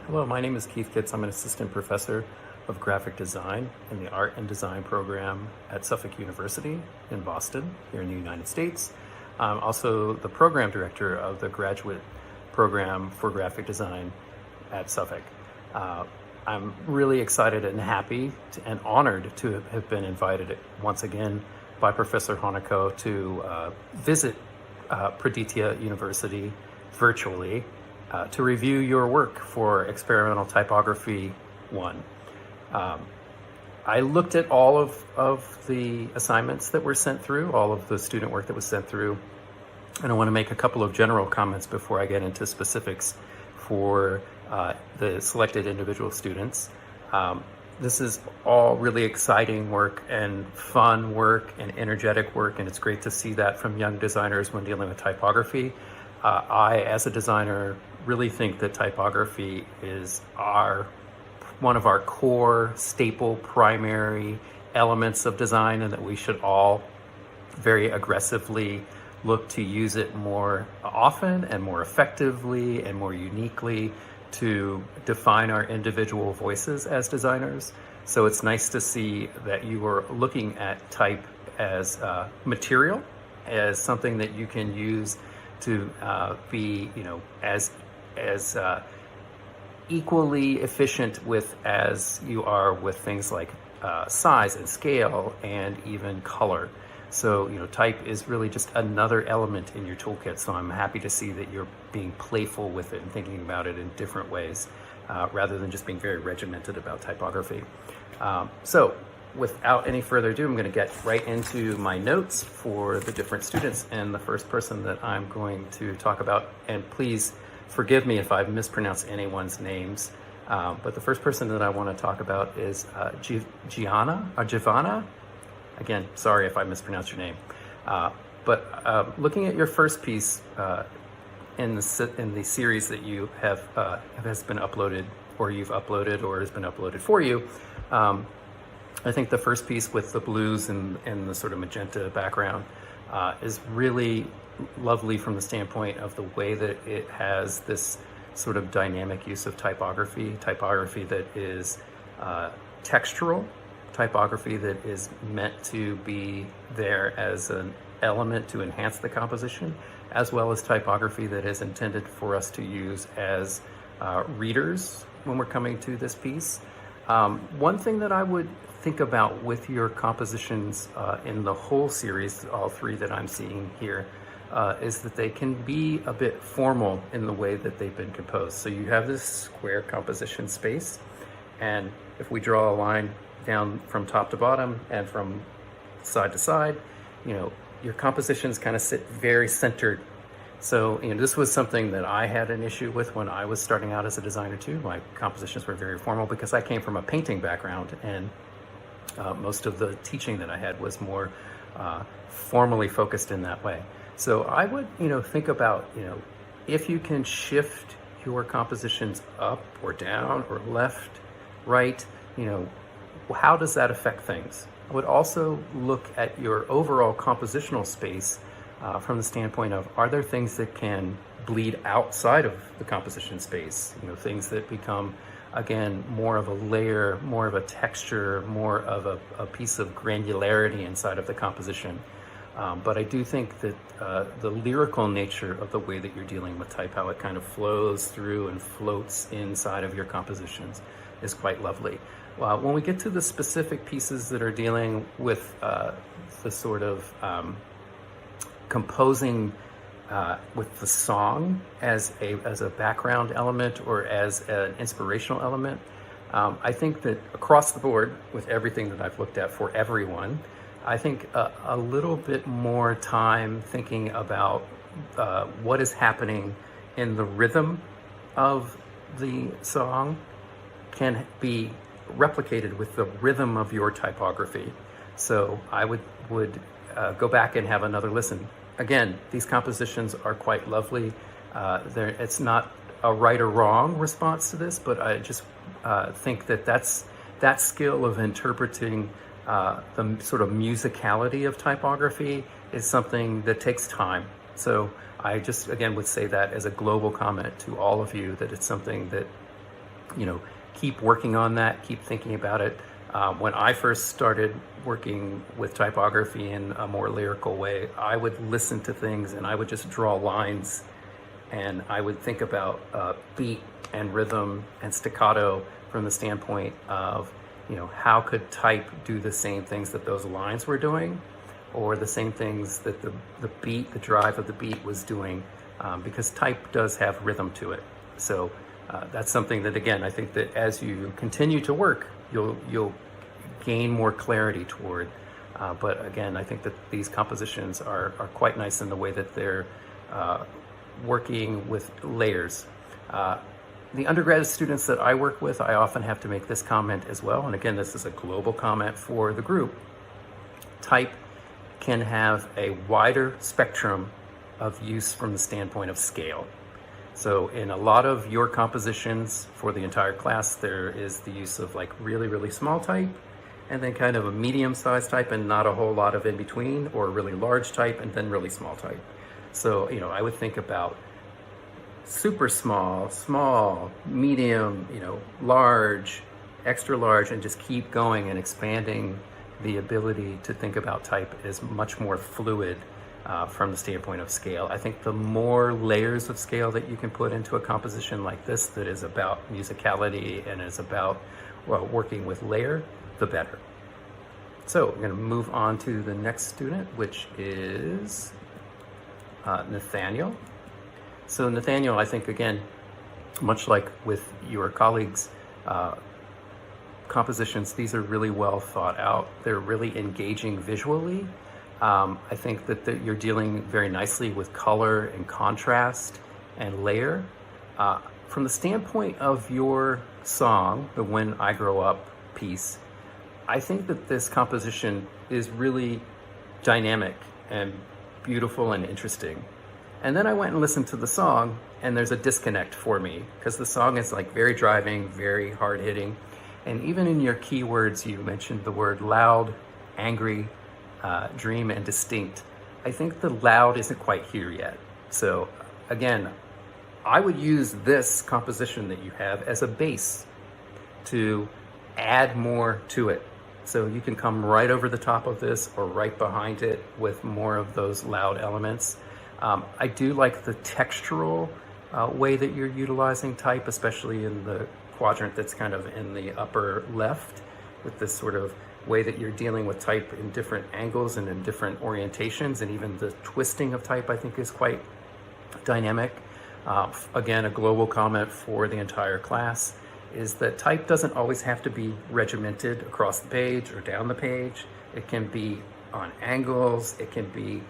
Hello, my name is Kitz. I'm an assistant professor of graphic design in the art and design program at Suffolk University in Boston, here in the United States. I'm also the program director of the graduate program for graphic design at Suffolk. I'm really excited and happy and honored to have been invited once again by Professor Harnoko to visit Pradita University virtually to review your work for Experimental Typography 1. I looked at all of the assignments that were sent through, all of the student work that was sent through, and I want to make a couple of general comments before I get into specifics for the selected individual students. This is all really exciting work and fun work and energetic work, and it's great to see that from young designers when dealing with typography. I, as a designer, really think that typography is one of our core, staple, primary elements of design, and that we should all very aggressively look to use it more often and more effectively and more uniquely to define our individual voices as designers. So it's nice to see that you are looking at type as material, as something that you can use to be, as equally efficient with as you are with things like size and scale and even color. So, type is really just another element in your toolkit. So I'm happy to see that you're being playful with it and thinking about it in different ways, rather than just being very regimented about typography. So without any further ado, I'm going to get right into my notes for the different students. And the first person that I'm going to talk about, and please forgive me if I've mispronounced anyone's names, but the first person that I want to talk about is Gianna Giovanna. Again, sorry if I mispronounced your name. But looking at your first piece in the series that you has been uploaded, or you've uploaded, or has been uploaded for you, I think the first piece with the blues and the sort of magenta background is really lovely from the standpoint of the way that it has this sort of dynamic use of typography that is textural, typography that is meant to be there as an element to enhance the composition, as well as typography that is intended for us to use as readers when we're coming to this piece. One thing that I would think about with your compositions in the whole series, all three that I'm seeing here, is that they can be a bit formal in the way that they've been composed. So you have this square composition space, and if we draw a line down from top to bottom and from side to side, your compositions kind of sit very centered. So, this was something that I had an issue with when I was starting out as a designer too. My compositions were very formal because I came from a painting background, and most of the teaching that I had was more formally focused in that way. So I would, think about, if you can shift your compositions up or down or left, right, how does that affect things? I would also look at your overall compositional space from the standpoint of, are there things that can bleed outside of the composition space? Things that become, again, more of a layer, more of a texture, more of a piece of granularity inside of the composition. But I do think that the lyrical nature of the way that you're dealing with type, how it kind of flows through and floats inside of your compositions, is quite lovely. When we get to the specific pieces that are dealing with the sort of composing with the song as a background element or as an inspirational element, I think that across the board with everything that I've looked at for everyone, I think a little bit more time thinking about what is happening in the rhythm of the song can be replicated with the rhythm of your typography. So I would go back and have another listen. Again, these compositions are quite lovely. It's not a right or wrong response to this, but I just think that that skill of interpreting the sort of musicality of typography is something that takes time. So I just, again, would say that as a global comment to all of you, that it's something that keep working on that, keep thinking about it. When I first started working with typography in a more lyrical way, I would listen to things and I would just draw lines, and I would think about beat and rhythm and staccato from the standpoint of, how could type do the same things that those lines were doing, or the same things that the beat, the drive of the beat was doing, because type does have rhythm to it. So that's something that, again, I think that as you continue to work, you'll gain more clarity toward. But again, I think that these compositions are quite nice in the way that they're working with layers. The undergraduate students that I work with, I often have to make this comment as well. And again, this is a global comment for the group. Type can have a wider spectrum of use from the standpoint of scale. So in a lot of your compositions for the entire class, there is the use of like really, really small type, and then kind of a medium-sized type and not a whole lot of in between, or really large type and then really small type. So, I would think about super small, small, medium, large, extra large, and just keep going and expanding the ability to think about type as much more fluid from the standpoint of scale. I think the more layers of scale that you can put into a composition like this that is about musicality and is about working with layer, the better. So we're going to move on to the next student, which is Nathaniel. So Nathaniel, I think, again, much like with your colleagues' compositions, these are really well thought out. They're really engaging visually. I think that you're dealing very nicely with color and contrast and layer. From the standpoint of your song, the When I Grow Up piece, I think that this composition is really dynamic and beautiful and interesting. And then I went and listened to the song, and there's a disconnect for me, because the song is like very driving, very hard hitting. And even in your keywords, you mentioned the word loud, angry, dream, and distinct. I think the loud isn't quite here yet. So again, I would use this composition that you have as a base to add more to it. So you can come right over the top of this or right behind it with more of those loud elements. I do like the textural way that you're utilizing type, especially in the quadrant that's kind of in the upper left, with this sort of way that you're dealing with type in different angles and in different orientations, and even the twisting of type I think is quite dynamic. Again, a global comment for the entire class is that type doesn't always have to be regimented across the page or down the page. It can be on angles, it can be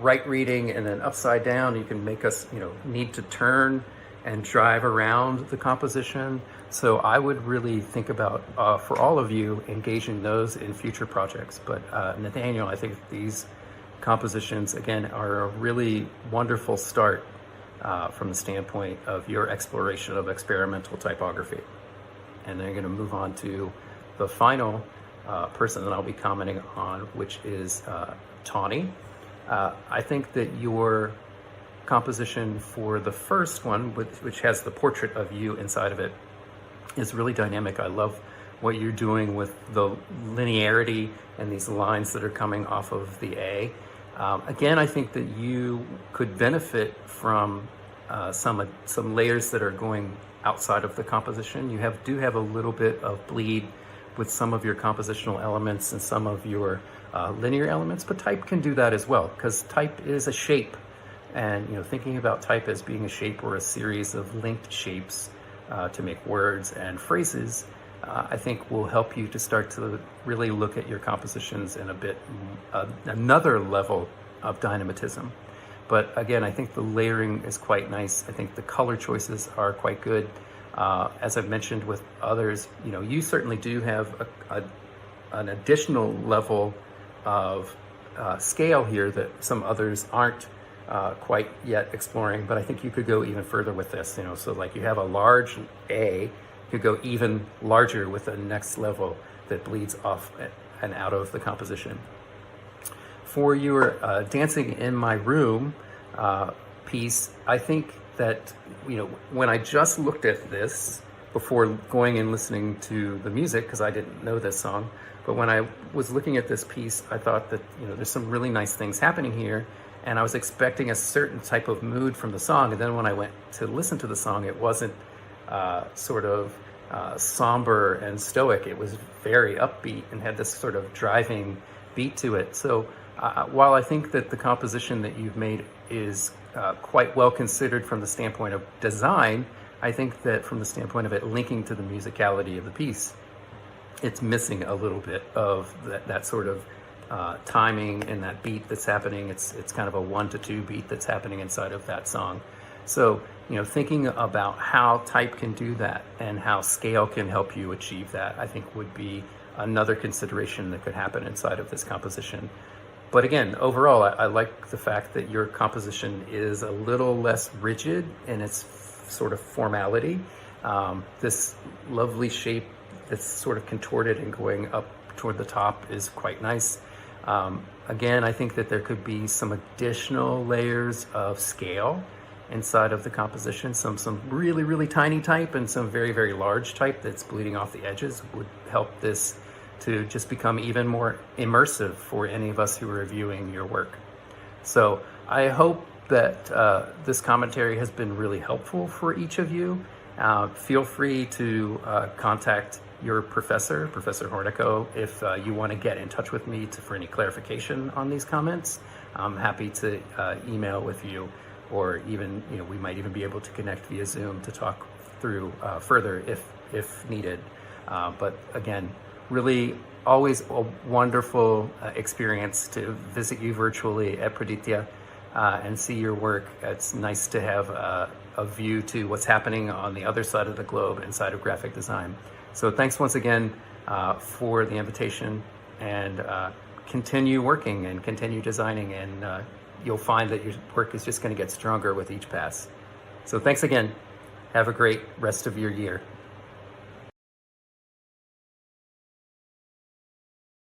right reading and then upside down. You can make us need to turn and drive around the composition. So I would really think about, for all of you, engaging those in future projects. But Nathaniel, I think these compositions, again, are a really wonderful start from the standpoint of your exploration of experimental typography. And then I'm going to move on to the final person that I'll be commenting on, which is Tawny. I think that your composition for the first one, which has the portrait of you inside of it, is really dynamic. I love what you're doing with the linearity and these lines that are coming off of the A. Again, I think that you could benefit from some layers that are going outside of the composition. You do have a little bit of bleed with some of your compositional elements and some of your linear elements, but type can do that as well, because type is a shape. And thinking about type as being a shape or a series of linked shapes to make words and phrases, I think will help you to start to really look at your compositions in a bit another level of dynamism. But again, I think the layering is quite nice. I think the color choices are quite good. As I've mentioned with others, you certainly do have an additional level of scale here that some others aren't quite yet exploring, but I think you could go even further with this, so like you have a large A, you could go even larger with the next level that bleeds off and out of the composition. For your Dancing in My Room piece, I think that, when I just looked at this before going and listening to the music, because I didn't know this song, but when I was looking at this piece, I thought that, there's some really nice things happening here, and I was expecting a certain type of mood from the song, and then when I went to listen to the song, it wasn't sort of somber and stoic. It was very upbeat and had this sort of driving beat to it. So while I think that the composition that you've made is quite well considered from the standpoint of design, I think that from the standpoint of it linking to the musicality of the piece, it's missing a little bit of that sort of timing and that beat that's happening. It's kind of a 1-2 beat that's happening inside of that song. So, thinking about how type can do that and how scale can help you achieve that, I think would be another consideration that could happen inside of this composition. But again, overall, I like the fact that your composition is a little less rigid in its sort of formality. This lovely shape that's sort of contorted and going up toward the top is quite nice. Again, I think that there could be some additional layers of scale inside of the composition. Some really, really tiny type and some very, very large type that's bleeding off the edges would help this to just become even more immersive for any of us who are reviewing your work. So I hope that this commentary has been really helpful for each of you. Feel free to contact your professor, Professor Harnoko, if you want to get in touch with me for any clarification on these comments. I'm happy to email with you, or even, we might even be able to connect via Zoom to talk through further if needed. But again, really always a wonderful experience to visit you virtually at Pradita and see your work. It's nice to have a view to what's happening on the other side of the globe inside of graphic design. So thanks once again for the invitation, and continue working and continue designing, and you'll find that your work is just going to get stronger with each pass. So thanks again. Have a great rest of your year.